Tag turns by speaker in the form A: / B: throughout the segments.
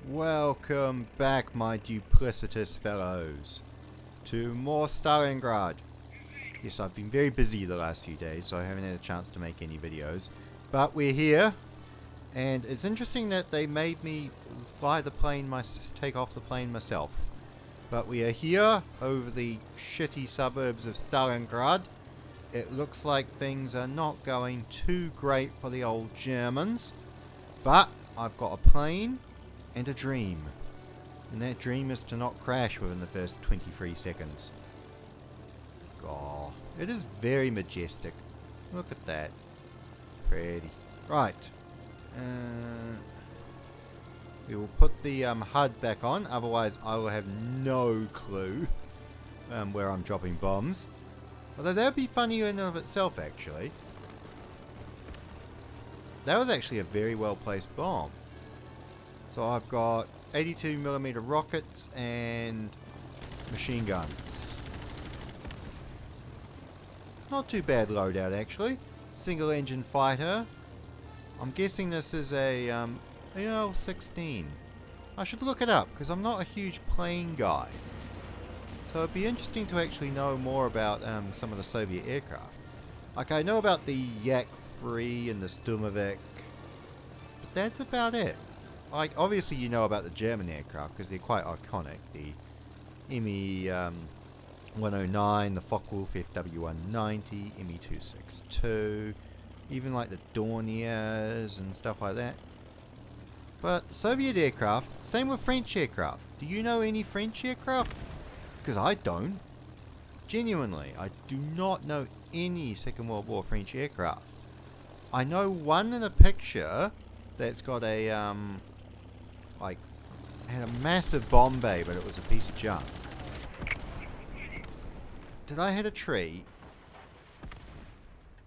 A: Welcome back, my duplicitous fellows, to more Stalingrad. Yes, I've been very busy the last few days, so I haven't had a chance to make any videos. But we're here, and it's interesting that they made me fly the plane, take off the plane myself. But we are here over the shitty suburbs of Stalingrad. It looks like things are not going too great for the old Germans. But I've got a plane and a dream. And that dream is to not crash within the first 23 seconds. God, it is very majestic. Look at that. Pretty. Right. We will put the HUD back on, otherwise I will have no clue where I'm dropping bombs. Although that would be funny in and of itself, actually. That was actually a very well placed bomb. So I've got 82mm rockets and machine guns. Not too bad loadout, actually. Single engine fighter. I'm guessing this is a AL-16. I should look it up because I'm not a huge plane guy. So it'd be interesting to actually know more about some of the Soviet aircraft. Like, I know about the Yak-3 and the Sturmovik, but that's about it. Like, obviously you know about the German aircraft because they're quite iconic. The Me-109, the Focke-Wulf FW-190, Me-262, even like the Dorniers and stuff like that. But Soviet aircraft, same with French aircraft. Do you know any French aircraft? Because I don't. Genuinely, I do not know any Second World War French aircraft. I know one in a picture that's got a, had a massive bomb bay, but it was a piece of junk. Did I hit a tree?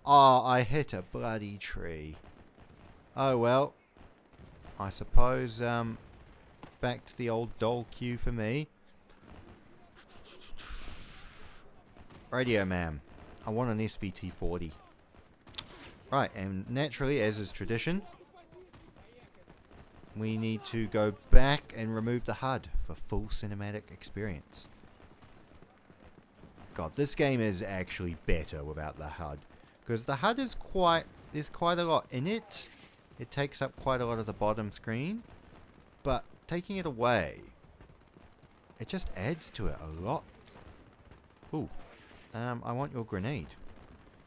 A: Oh, I hit a bloody tree. Oh well. I suppose, back to the old doll queue for me. Radio man. I want an SVT-40. Right, and naturally, as is tradition, we need to go back and remove the HUD for full cinematic experience. God, this game is actually better without the HUD. Because the HUD is there's quite a lot in it. It takes up quite a lot of the bottom screen. But taking it away, it just adds to it a lot. Ooh. I want your grenade.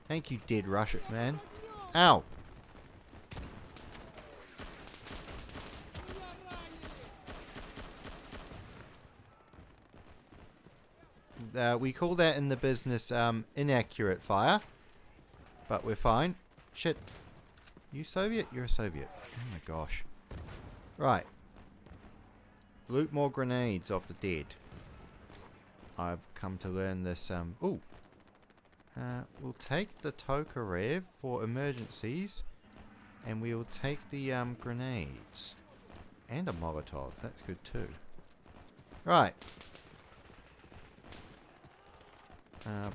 A: Thank you, dead Russian man. Ow! We call that in the business inaccurate fire. But we're fine. Shit. You Soviet? You're a Soviet. Oh my gosh. Right. Loot more grenades off the dead. I've come to learn this. Ooh. We'll take the Tokarev for emergencies. And we'll take the grenades. And a Molotov. That's good too. Right.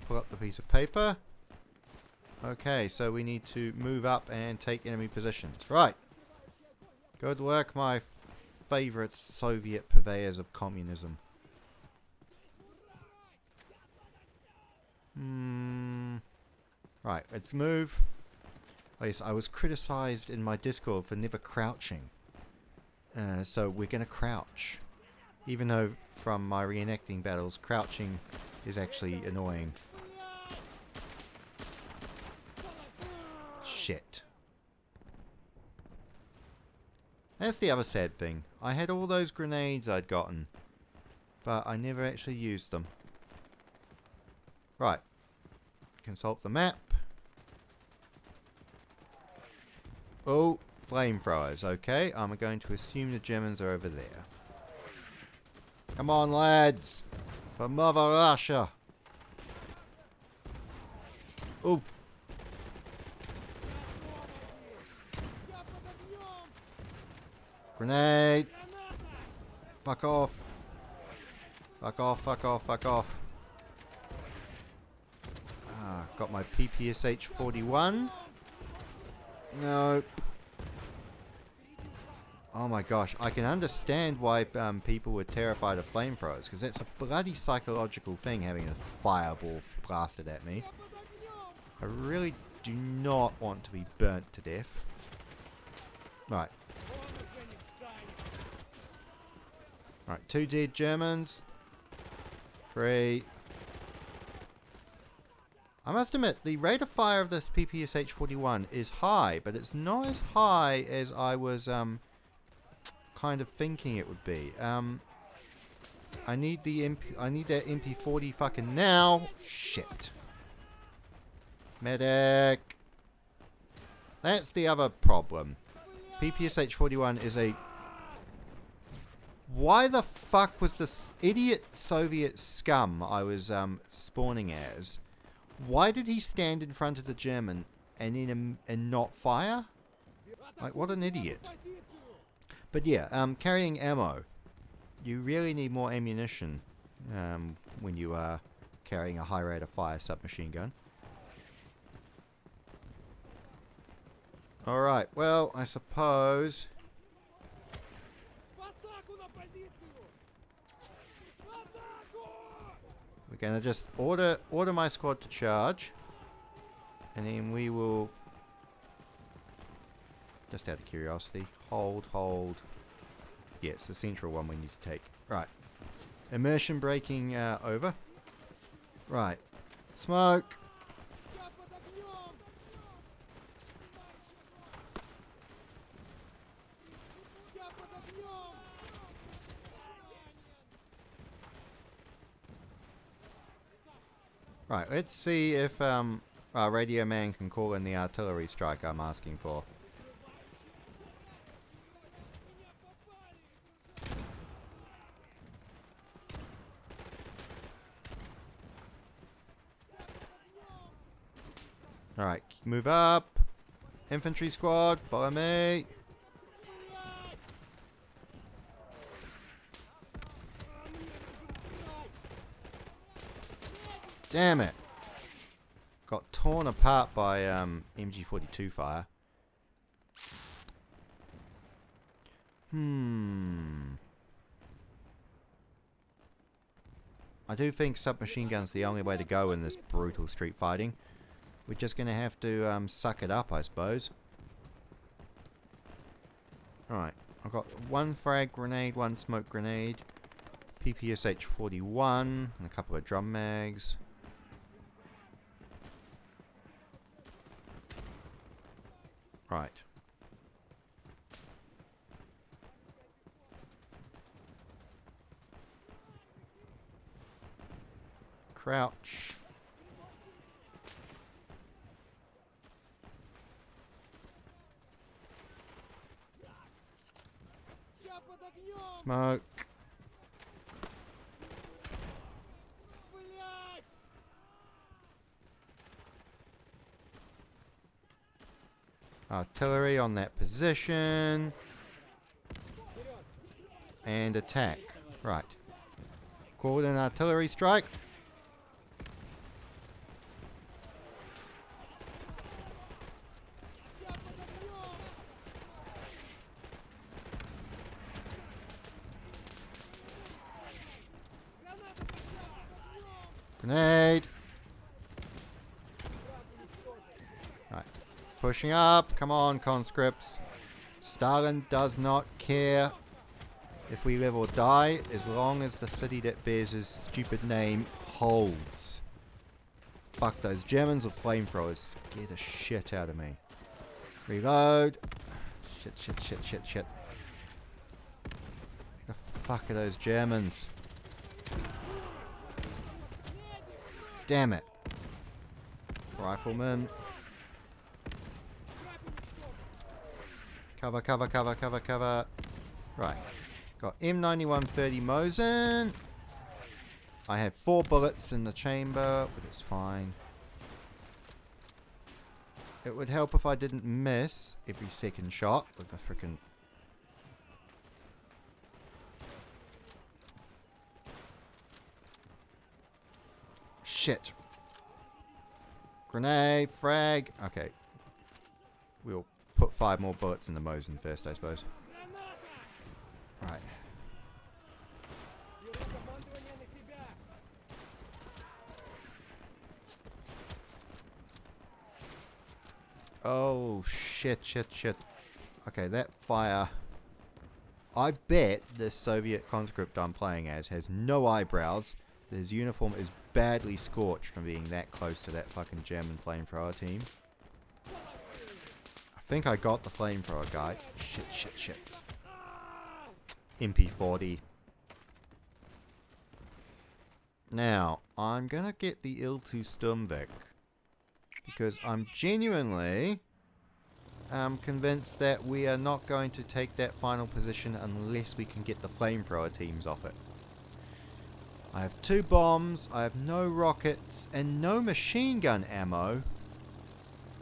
A: Pull up the piece of paper. Okay, so we need to move up and take enemy positions. Right. Good work, my favorite Soviet purveyors of communism. Right, let's move. Oh yes, I was criticized in my Discord for never crouching. So we're going to crouch. Even though from my reenacting battles, crouching is actually annoying. Shit. That's the other sad thing. I had all those grenades I'd gotten, but I never actually used them. Right. Consult the map. Oh, flamethrowers. Okay, I'm going to assume the Germans are over there. Come on, lads. For Mother Russia. Ooh. Grenade. Fuck off. Fuck off, fuck off, fuck off. Ah, got my PPSH-41. Nope. Oh my gosh, I can understand why people were terrified of flamethrowers, because it's a bloody psychological thing having a fireball blasted at me. I really do not want to be burnt to death. Right. Right, 2 dead Germans. 3. I must admit, the rate of fire of this PPSH-41 is high, but it's not as high as I was kind of thinking it would be. I need that MP40 fucking now. Shit. Medic. That's the other problem. PPSH-41 is a... Why the fuck was this idiot Soviet scum I was spawning as? Why did he stand in front of the German and not fire? Like, what an idiot. But yeah, carrying ammo. You really need more ammunition when you are carrying a high rate of fire submachine gun. Alright, well, I suppose... We're gonna just order my squad to charge. And then we will... Just out of curiosity. Hold. Yeah, it's the central one we need to take. Right. Immersion braking over. Right. Smoke. Right, let's see if our radio man can call in the artillery strike I'm asking for. Alright, move up. Infantry squad, follow me. Damn it. Got torn apart by MG42 fire. I do think submachine gun's the only way to go in this brutal street fighting. We're just going to have to suck it up, I suppose. Alright, I've got 1 frag grenade, 1 smoke grenade, PPSH-41, and a couple of drum mags. Right. Crouch. Smoke. Artillery on that position. And attack. Right. Called an artillery strike. Grenade. Right. Pushing up. Come on, conscripts. Stalin does not care if we live or die, as long as the city that bears his stupid name holds. Fuck, those Germans with flamethrowers scare the shit out of me. Reload. Shit. Who the fuck are those Germans? Damn it. Rifleman. Cover. Right. Got M9130 Mosin. I have 4 bullets in the chamber, but it's fine. It would help if I didn't miss every second shot with the frickin'... Shit. Grenade, frag. Okay. We'll put 5 more bullets in the Mosin first, I suppose. Oh, shit. Okay, that fire... I bet this Soviet conscript I'm playing as has no eyebrows. His uniform is badly scorched from being that close to that fucking German flamethrower team. I think I got the flamethrower guy. Shit. MP40. Now, I'm gonna get the Il-2 Sturmweg. Because I'm genuinely convinced that we are not going to take that final position unless we can get the flamethrower teams off it. I have 2 bombs, I have no rockets, and no machine gun ammo.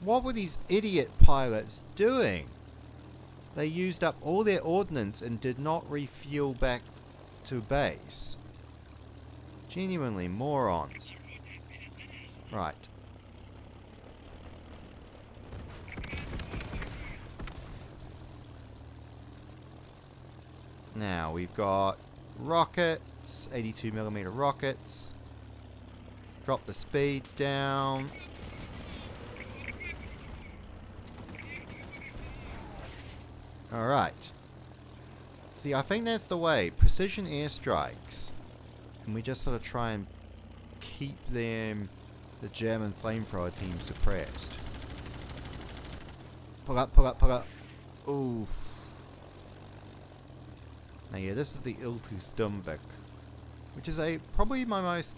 A: What were these idiot pilots doing? They used up all their ordnance and did not refuel back to base. Genuinely morons. Right. Now we've got rockets, 82mm rockets. Drop the speed down. Alright. See, I think that's the way. Precision airstrikes. And we just sort of try and keep them, the German flamethrower team, suppressed. Pull up. Ooh. Now yeah, this is the Il-2 Sturmweg, which is probably my most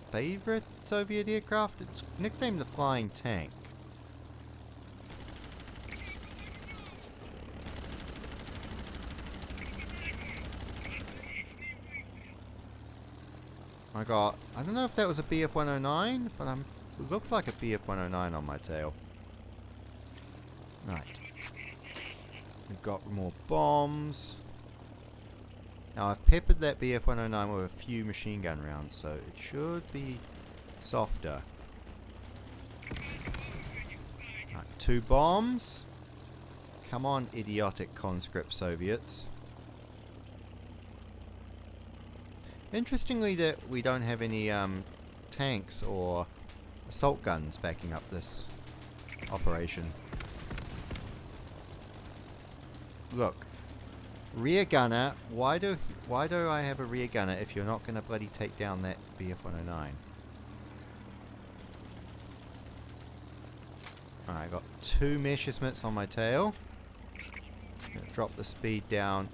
A: favourite Soviet aircraft. It's nicknamed the Flying Tank. I don't know if that was a Bf-109, but it looked like a Bf-109 on my tail. Right. We've got more bombs. Now I've peppered that Bf-109 with a few machine gun rounds, so it should be softer. Right, 2 bombs. Come on, idiotic conscript Soviets. Interestingly that we don't have any tanks or assault guns backing up this operation. Look. Rear gunner, why do I have a rear gunner if you're not going to bloody take down that Bf-109? Alright, I got 2 Messerschmitts on my tail. Gonna drop the speed down.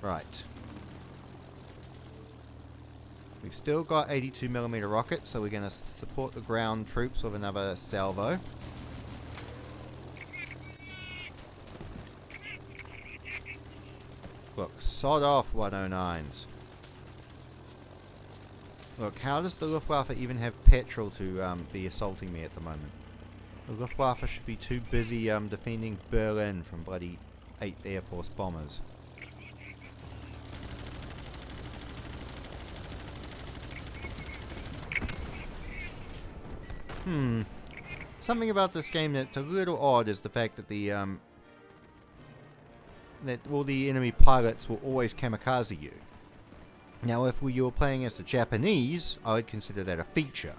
A: Right. We've still got 82mm rockets, so we're going to support the ground troops with another salvo. Look, sod off 109s. Look, how does the Luftwaffe even have petrol to be assaulting me at the moment? The Luftwaffe should be too busy defending Berlin from bloody 8th Air Force bombers. Something about this game that's a little odd is the fact that that all the enemy pilots will always kamikaze you. Now, if you were playing as the Japanese, I would consider that a feature.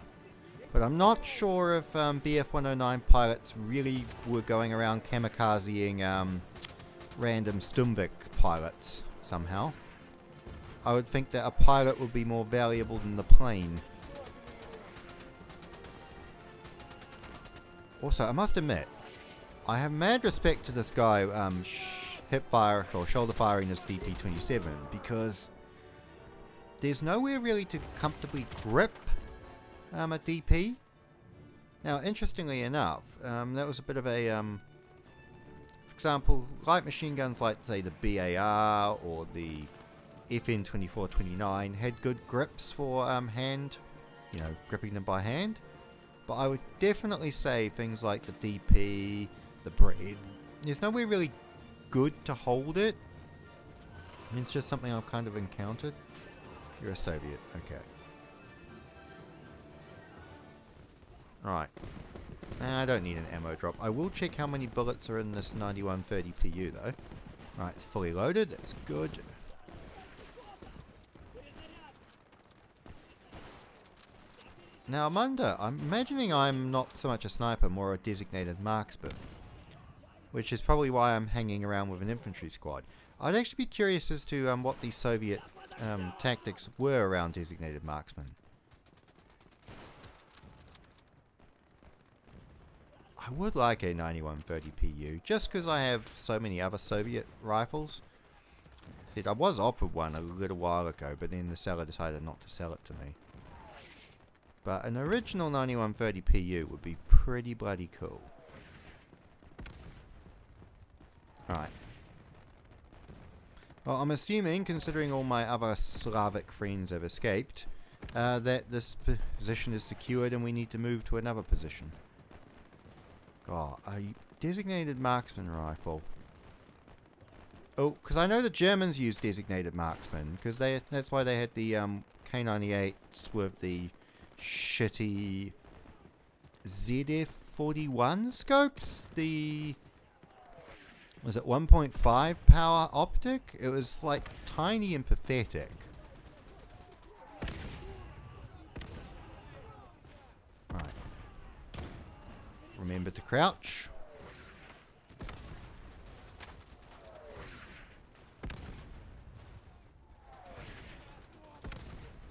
A: But I'm not sure if Bf-109 pilots really were going around kamikazeing random Sturmweg pilots somehow. I would think that a pilot would be more valuable than the plane. Also, I must admit, I have mad respect to this guy hip fire or shoulder firing this DP-27 because there's nowhere really to comfortably grip a DP. Now, interestingly enough, that was a bit of a, for example, light machine guns like, say, the BAR or the FN-2429 had good grips for gripping them by hand. But I would definitely say things like the DP, the Brit, there's nowhere really good to hold it. It's just something I've kind of encountered. You're a Soviet, okay. Right. I don't need an ammo drop. I will check how many bullets are in this 9130 PU though. Right, it's fully loaded, that's good. Now, I'm imagining I'm not so much a sniper, more a designated marksman. Which is probably why I'm hanging around with an infantry squad. I'd actually be curious as to what the Soviet tactics were around designated marksmen. I would like a 9130 PU, just because I have so many other Soviet rifles. I was offered one a little while ago, but then the seller decided not to sell it to me. But an original 9130 PU would be pretty bloody cool. Alright. Well, I'm assuming, considering all my other Slavic friends have escaped, that this position is secured and we need to move to another position. God, a designated marksman rifle. Oh, because I know the Germans used designated marksmen, because that's why they had the K98s with the shitty ZF41 scopes. Was it 1.5 power optic? It was like tiny and pathetic. Right. Remember to crouch.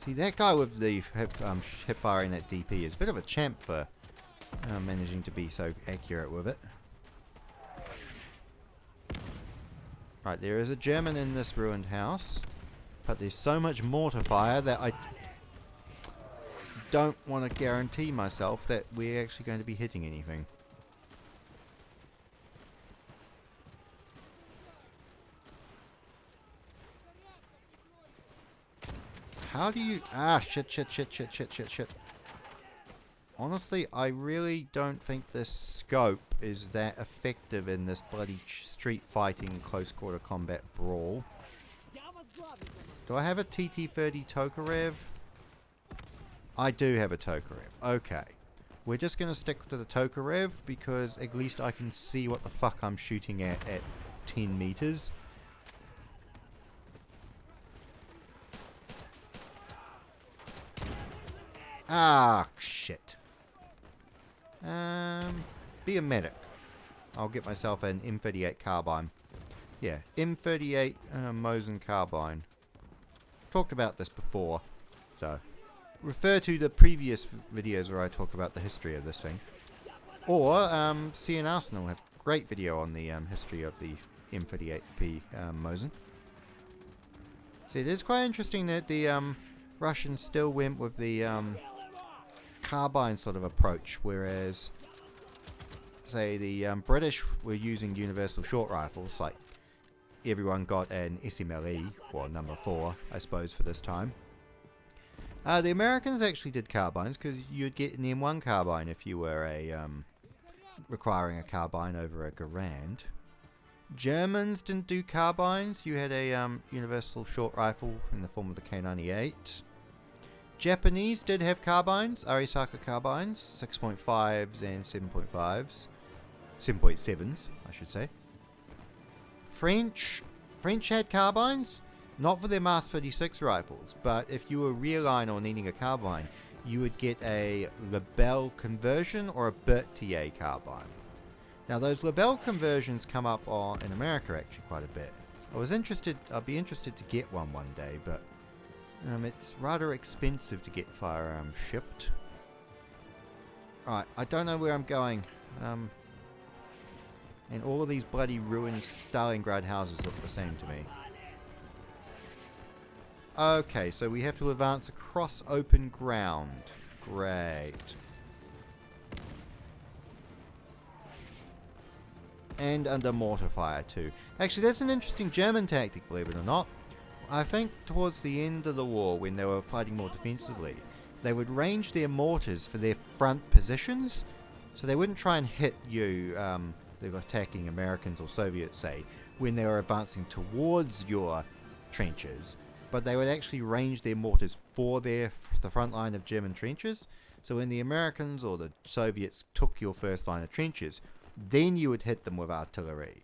A: See, that guy with the hip firing at DP is a bit of a champ for managing to be so accurate with it. Right, there is a German in this ruined house, but there's so much mortar fire that I don't want to guarantee myself that we're actually going to be hitting anything. How do you... Ah, shit. Honestly, I really don't think this scope is that effective in this bloody street fighting close quarter combat brawl. Do I have a TT-30 Tokarev? I do have a Tokarev. Okay. We're just going to stick to the Tokarev because at least I can see what the fuck I'm shooting at 10 meters. Ah, shit. Be a medic. I'll get myself an M38 carbine. Yeah, M38 Mosin carbine. Talked about this before, so refer to the previous videos where I talk about the history of this thing. Or see an Arsenal have a great video on the history of the M38P Mosin. See, it is quite interesting that the Russians still went with the carbine sort of approach, whereas say the British were using universal short rifles. Like everyone got an SMLE, or number 4 I suppose for this time. The Americans actually did carbines because you'd get an M1 carbine if you were requiring a carbine over a Garand. Germans didn't do carbines. You had a universal short rifle in the form of the K98. Japanese did have carbines, Arisaka carbines, 6.5s and 7.5s. 7.7s, I should say. French had carbines, not for their Mars 36 rifles, but if you were rearline or needing a carbine, you would get a Lebel conversion or a Berthier carbine. Now those Lebel conversions come up in America actually quite a bit. I'd be interested to get one day, but it's rather expensive to get firearms shipped. Right, I don't know where I'm going. And all of these bloody ruined Stalingrad houses look the same to me. Okay, so we have to advance across open ground. Great. And under mortar fire too. Actually, that's an interesting German tactic, believe it or not. I think towards the end of the war, when they were fighting more defensively, they would range their mortars for their front positions, so they wouldn't try and hit you, the attacking Americans or Soviets, say, when they were advancing towards your trenches, but they would actually range their mortars for the front line of German trenches. So when the Americans or the Soviets took your first line of trenches, then you would hit them with artillery.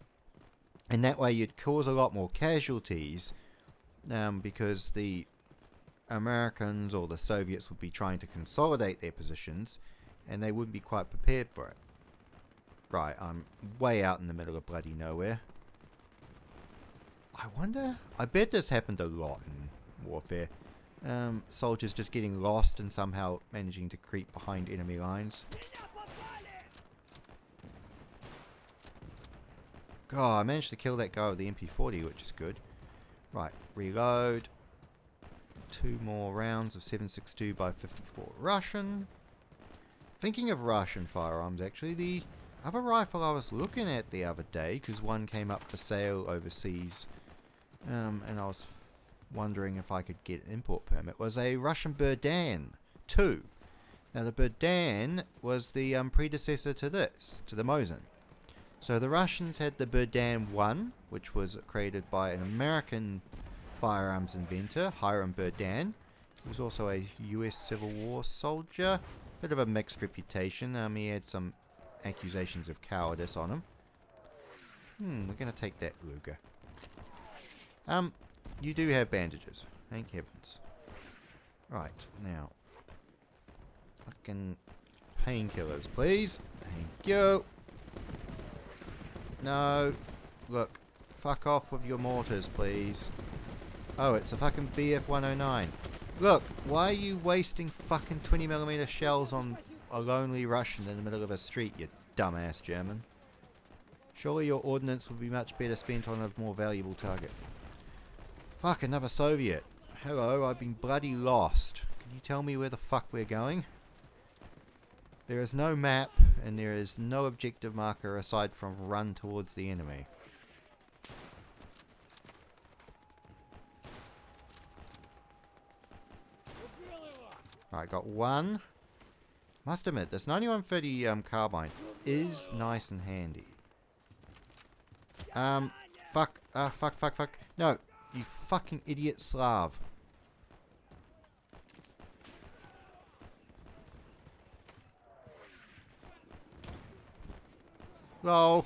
A: And that way you'd cause a lot more casualties, because the Americans or the Soviets would be trying to consolidate their positions, and they wouldn't be quite prepared for it. Right, I'm way out in the middle of bloody nowhere. I wonder, I bet this happened a lot in warfare. Soldiers just getting lost and somehow managing to creep behind enemy lines. God, I managed to kill that guy with the MP40, which is good. Right, reload. 2 more rounds of 7.62 by 54 Russian. Thinking of Russian firearms, actually, the other rifle I was looking at the other day, because one came up for sale overseas, and I was wondering if I could get an import permit, was a Russian Berdan 2. Now the Berdan was the predecessor to this, to the Mosin. So the Russians had the Berdan 1, which was created by an American firearms inventor, Hiram Berdan. He was also a US Civil War soldier. Bit of a mixed reputation. He had some accusations of cowardice on him. We're going to take that Luger. You do have bandages. Thank heavens. Right, now. Fucking painkillers, please. Thank you. No. Look. Fuck off with your mortars, please. Oh, it's a fucking BF-109. Look, why are you wasting fucking 20mm shells on a lonely Russian in the middle of a street, you dumbass German? Surely your ordnance would be much better spent on a more valuable target. Fuck, another Soviet. Hello, I've been bloody lost. Can you tell me where the fuck we're going? There is no map, and there is no objective marker aside from run towards the enemy. Right, got one. Must admit, this 9130 carbine is nice and handy. Fuck. Fuck. No, you fucking idiot Slav. Lol.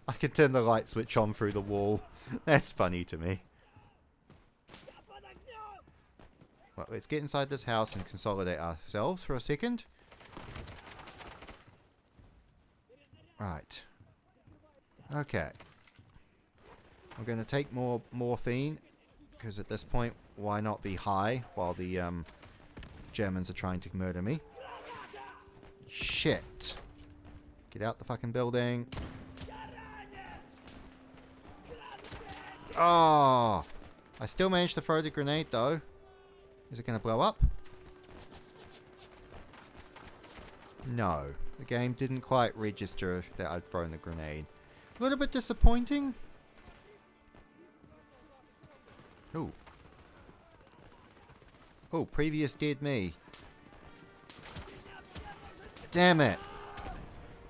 A: I can turn the light switch on through the wall. That's funny to me. Well, let's get inside this house and consolidate ourselves for a second. Right. Okay. I'm going to take more morphine, because at this point, why not be high while the Germans are trying to murder me? Shit. Get out the fucking building. Oh! I still managed to throw the grenade though. Is it going to blow up? No. The game didn't quite register that I'd thrown the grenade. A little bit disappointing. Ooh. Oh, previous dead me. Damn it.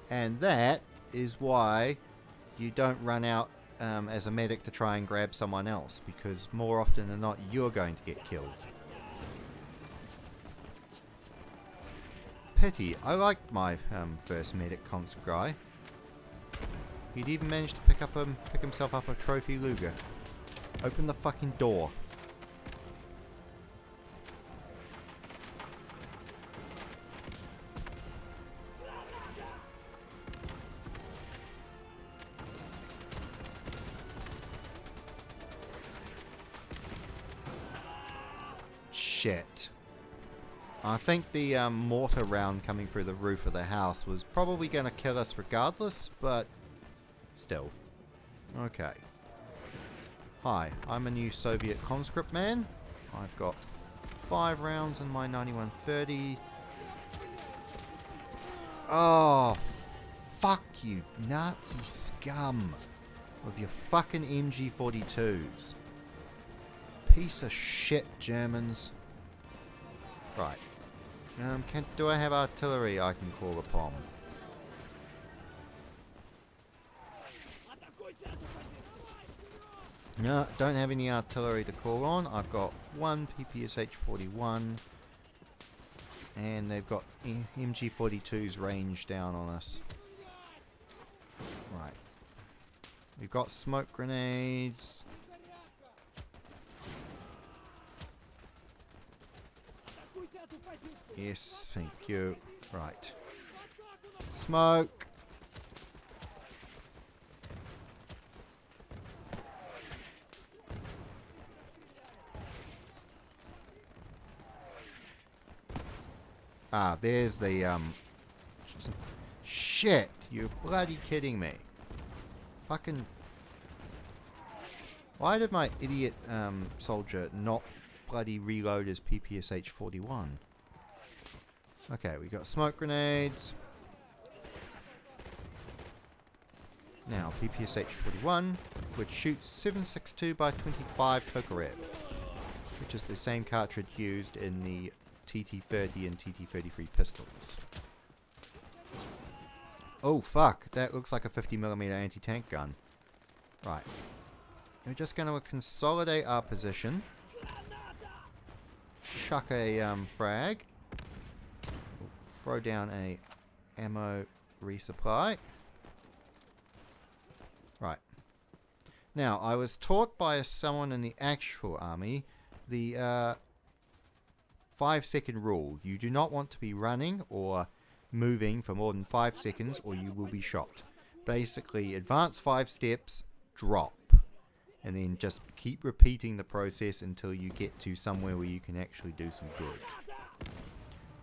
A: And that is why you don't run out as a medic to try and grab someone else, because more often than not you're going to get killed. Pity. I liked my first medic conscript guy. He'd even managed to pick himself up a trophy Luger. Open the fucking door. Shit. I think the mortar round coming through the roof of the house was probably going to kill us regardless, but still. Okay. Hi, I'm a new Soviet conscript man. I've got 5 rounds in my 9130. Oh, fuck you, Nazi scum. With your fucking MG42s. Piece of shit, Germans. Right. Do I have artillery I can call upon? No, don't have any artillery to call on. I've got one PPSH-41 and they've got MG42s ranged down on us. Right. We've got smoke grenades. Yes, thank you. Right. Smoke. Ah, there's the, shit! You're bloody kidding me. Fucking... Why did my idiot, soldier not bloody reload his PPSH-41? Okay, we got smoke grenades. Now, PPSH-41, which shoots 7.62 by 25 Tokarev, which is the same cartridge used in the TT-30 and TT-33 pistols. Oh fuck, that looks like a 50mm anti-tank gun. Right. We're just going to consolidate our position. Chuck a frag. Throw down a ammo resupply. Right. Now, I was taught by someone in the actual army the 5-second rule. You do not want to be running or moving for more than 5 seconds or you will be shot. Basically, advance 5 steps, drop. And then just keep repeating the process until you get to somewhere where you can actually do some good.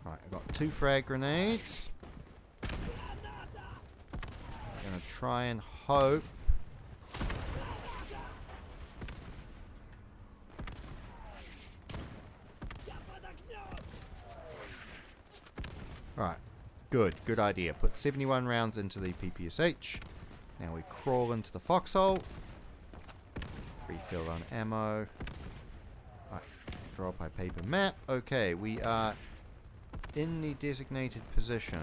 A: Right, I've got 2 frag grenades. Gonna try and hope. Right, good idea. Put 71 rounds into the PPSH. Now we crawl into the foxhole. Refill on ammo. Right, drop my paper map. Okay, we are in the designated position.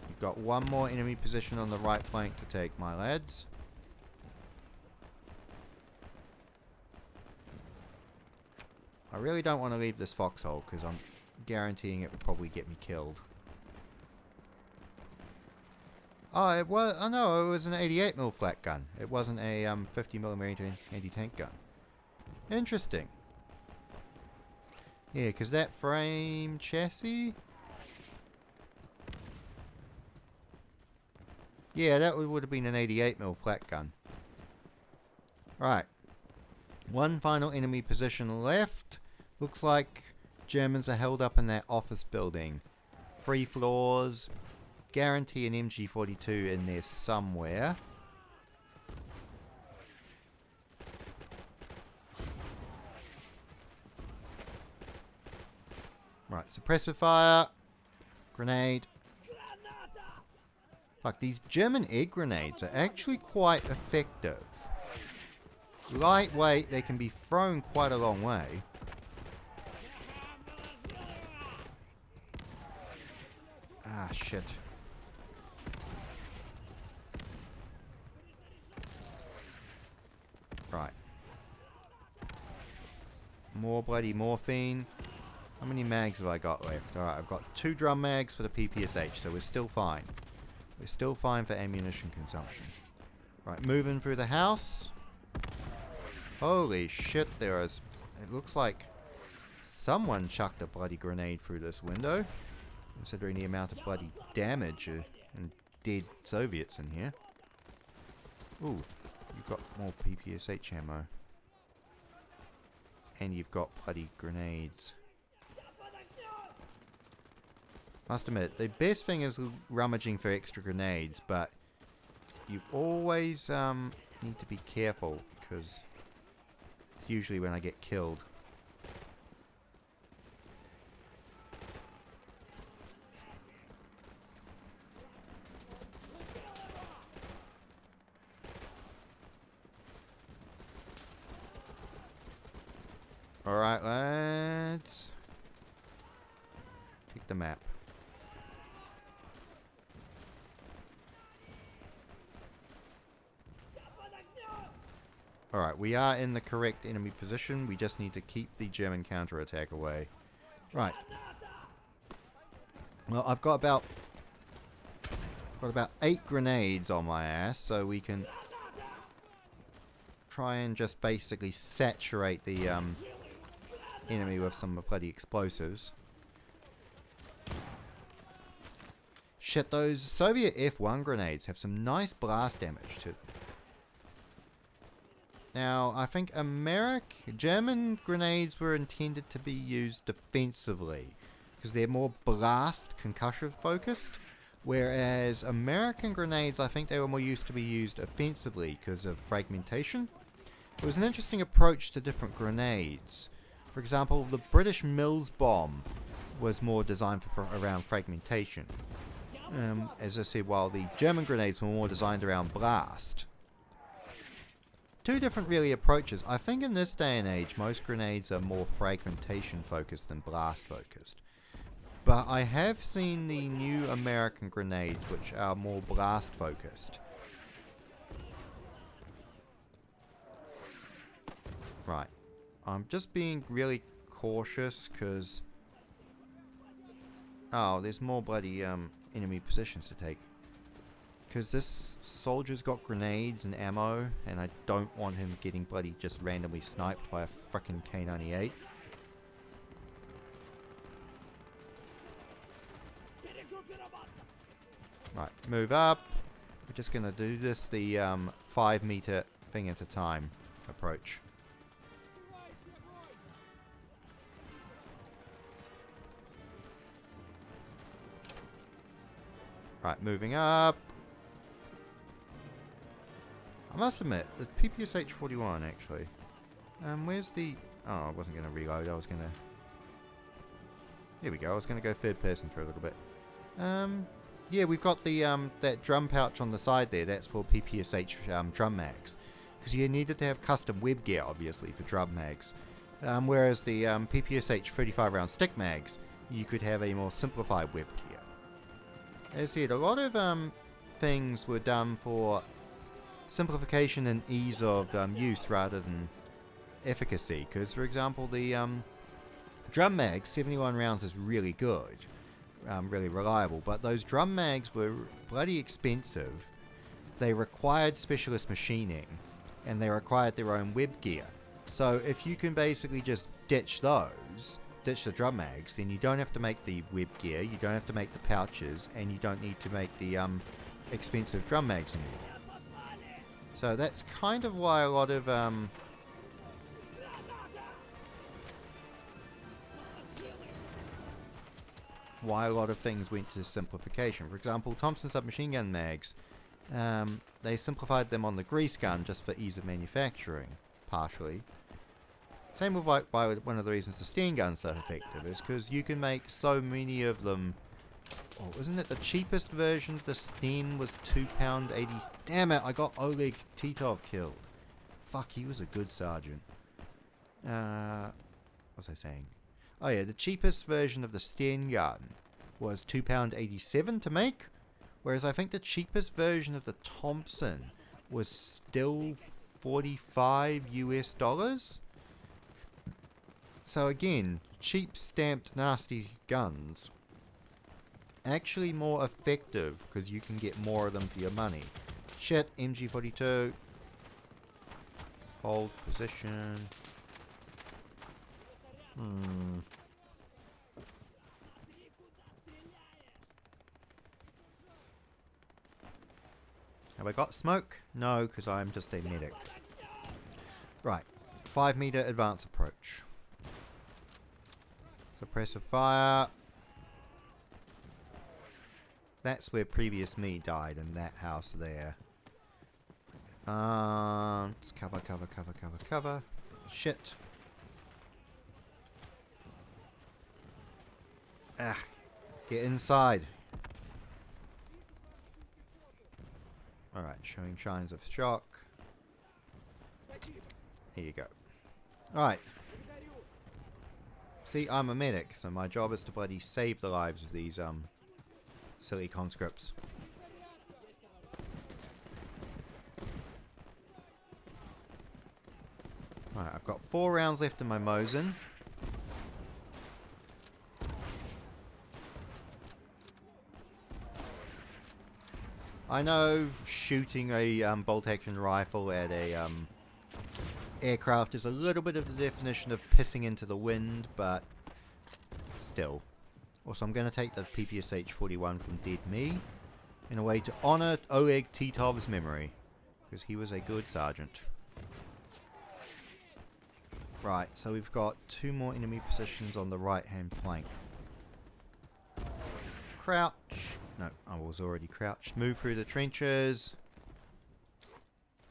A: You've got one more enemy position on the right flank to take, my lads. I really don't want to leave this foxhole because I'm guaranteeing it will probably get me killed. Oh, it was. Oh no, it was an 88mm flat gun. It wasn't a 50mm anti-tank gun. Interesting. Yeah, because that frame chassis. Yeah, that would have been an 88mm flat gun. Right. One final enemy position left. Looks like Germans are held up in that office building. 3 floors. Guarantee an MG42 in there somewhere. Right, suppressive fire. Grenade. Fuck, these German egg grenades are actually quite effective. Lightweight, they can be thrown quite a long way. Ah, shit. Right. More bloody morphine. How many mags have I got left? Alright, I've got 2 drum mags for the PPSH, so we're still fine. We're still fine for ammunition consumption. Right, moving through the house. Holy shit, there is... It looks like someone chucked a bloody grenade through this window. Considering the amount of bloody damage and dead Soviets in here. Ooh, you've got more PPSH ammo. And you've got bloody grenades. Must admit, the best thing is rummaging for extra grenades, but you always need to be careful, because it's usually when I get killed. Alright, lads. Take the map. Alright, we are in the correct enemy position. We just need to keep the German counterattack away. Right. Well, I've got about 8 grenades on my ass, so we can try and just basically saturate the enemy with some bloody explosives. Shit, those Soviet F1 grenades have some nice blast damage to them. Now, I think German grenades were intended to be used defensively, because they're more blast, concussion focused, whereas American grenades, I think they were more used to be used offensively because of fragmentation. It was an interesting approach to different grenades. For example, the British Mills bomb was more designed for around fragmentation. As I said, while the German grenades were more designed around blast. Two different really approaches. I think in this day and age most grenades are more fragmentation focused than blast focused. But I have seen the new American grenades which are more blast focused. Right. I'm just being really cautious because... Oh, there's more bloody enemy positions to take. Because this soldier's got grenades and ammo, and I don't want him getting bloody just randomly sniped by a frickin' K98. Right, move up. We're just gonna do this the 5 meter thing at a time approach. Right, moving up. I must admit, the PPSH-41 actually. Where's the... Oh, I wasn't going to reload, I was going to... Here we go, I was going to go third person for a little bit. Yeah, we've got the that drum pouch on the side there, that's for PPSH drum mags. Because you needed to have custom web gear, obviously, for drum mags. Whereas the PPSH 35 round stick mags, you could have a more simplified web gear. As I said, a lot of things were done for simplification and ease of use rather than efficacy. Because, for example, the drum mag 71 rounds is really good, really reliable, but those drum mags were bloody expensive. They required specialist machining, and they required their own web gear. So if you can basically just ditch the drum mags, then you don't have to make the web gear, you don't have to make the pouches, and you don't need to make the expensive drum mags anymore. So that's kind of why a lot of things went to simplification. For example, Thompson submachine gun mags, they simplified them on the grease gun just for ease of manufacturing, partially. Same with why one of the reasons the Sten gun's so effective is because you can make so many of them. Oh, wasn't it the cheapest version of the Sten was £2.80? Damn it, I got Oleg Titov killed. Fuck, he was a good sergeant. What was I saying? Oh yeah, the cheapest version of the Sten gun was £2.87 to make, whereas I think the cheapest version of the Thompson was still $45 US. So again, cheap stamped nasty guns actually more effective because you can get more of them for your money. Shit, MG42. Hold position. Have I got smoke? No, because I'm just a medic. Right, 5 meter advance approach. Suppressive fire. That's where previous me died, in that house there. Let's cover. Shit. Ah, get inside. Alright, showing signs of shock. Here you go. Alright. See, I'm a medic, so my job is to bloody save the lives of these, silly conscripts. Right, I've got 4 rounds left in my Mosin. I know shooting a bolt-action rifle at a aircraft is a little bit of the definition of pissing into the wind, but still. Also, I'm going to take the PPSH-41 from Dead Me in a way to honour Oleg Titov's memory, because he was a good sergeant. Right, so we've got 2 more enemy positions on the right-hand flank. Crouch. No, I was already crouched. Move through the trenches.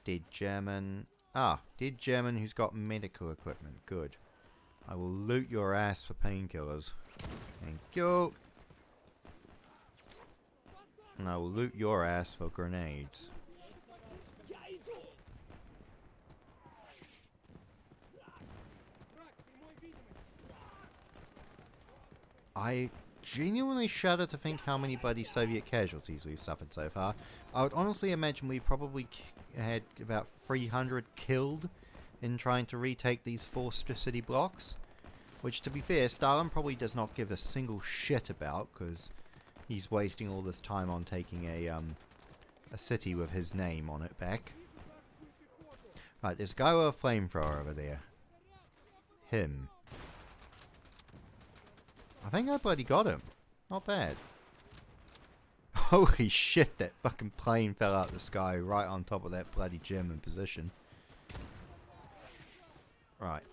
A: Dead German. Ah, dead German who's got medical equipment. Good. I will loot your ass for painkillers. Thank you. And I will loot your ass for grenades. I genuinely shudder to think how many bloody Soviet casualties we've suffered so far. I would honestly imagine we probably had about 300 killed in trying to retake these 4 city blocks. Which, to be fair, Stalin probably does not give a single shit about, because he's wasting all this time on taking a city with his name on it back. Right, there's a guy with a flamethrower over there. Him. I think I bloody got him. Not bad. Holy shit, that fucking plane fell out of the sky right on top of that bloody German position. Right.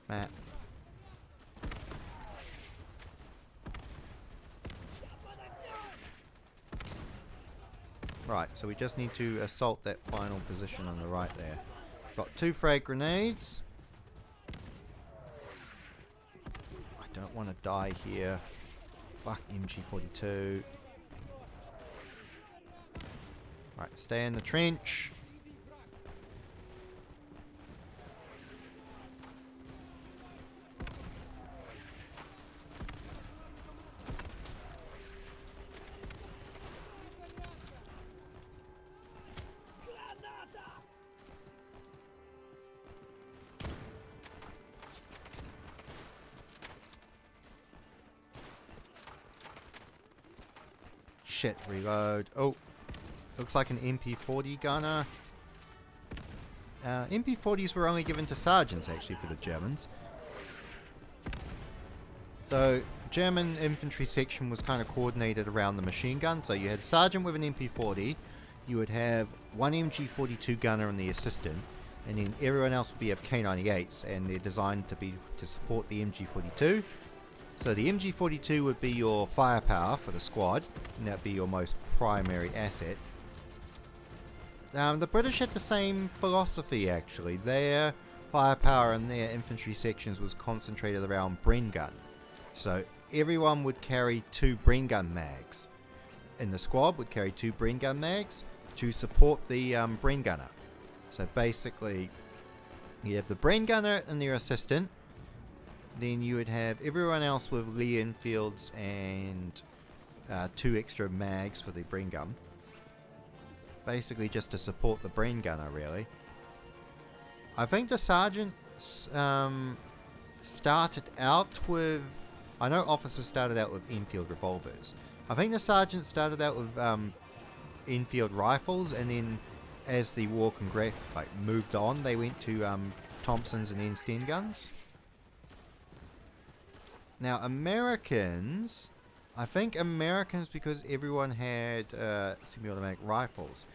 A: Map. Right, so we just need to assault that final position on the right there. Got 2 frag grenades. I don't want to die here. Fuck MG42. Right, stay in the trench. Shit, reload. Oh, looks like an MP40 gunner. MP40s were only given to sergeants, actually, for the Germans. So, German infantry section was kind of coordinated around the machine gun. So you had a sergeant with an MP40, you would have 1 MG42 gunner and the assistant, and then everyone else would be of K98s, and they're designed to support the MG42. So the MG42 would be your firepower for the squad, and that would be your most primary asset. The British had the same philosophy, actually. Their firepower in their infantry sections was concentrated around Bren gun. So everyone would carry 2 Bren gun mags. In the squad would carry 2 Bren gun mags to support the Bren gunner. So basically, you have the Bren gunner and their assistant. Then you would have everyone else with Lee Enfields and 2 extra mags for the Bren gun. Basically just to support the Bren gunner, really. I think the sergeants started out with... I know officers started out with Enfield revolvers. I think the sergeants started out with Enfield rifles, and then as the war moved on, they went to Thompsons and then Sten guns. Now, Americans, I think Americans, because everyone had semi-automatic rifles,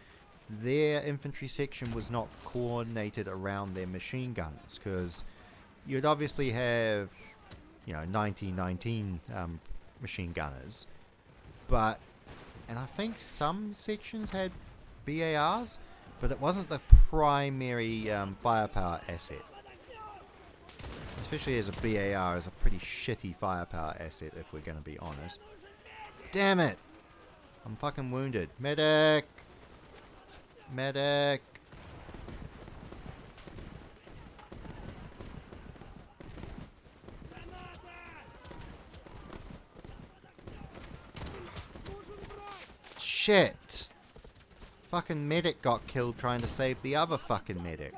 A: their infantry section was not coordinated around their machine guns, because you'd obviously have, 1919 machine gunners, and I think some sections had BARs, but it wasn't the primary firepower asset. Especially as a BAR is a pretty shitty firepower asset, if we're going to be honest. Damn it! I'm fucking wounded. Medic! Medic! Shit! Fucking medic got killed trying to save the other fucking medic.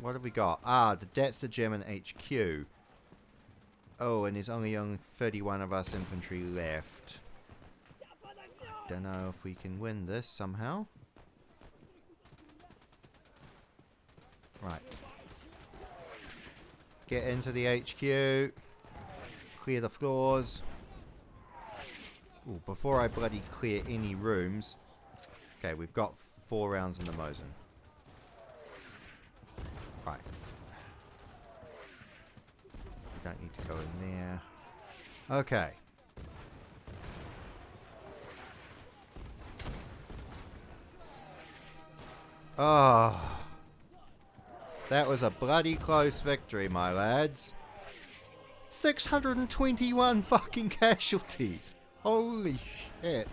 A: What have we got? Ah, that's the German HQ. Oh, and there's only 31 of us infantry left. don't know if we can win this somehow. Right. Get into the HQ. Clear the floors. Ooh, before I bloody clear any rooms. Okay, we've got 4 rounds in the Mosin. Right. We don't need to go in there. Okay. Oh. That was a bloody close victory, my lads. 621 fucking casualties. Holy shit.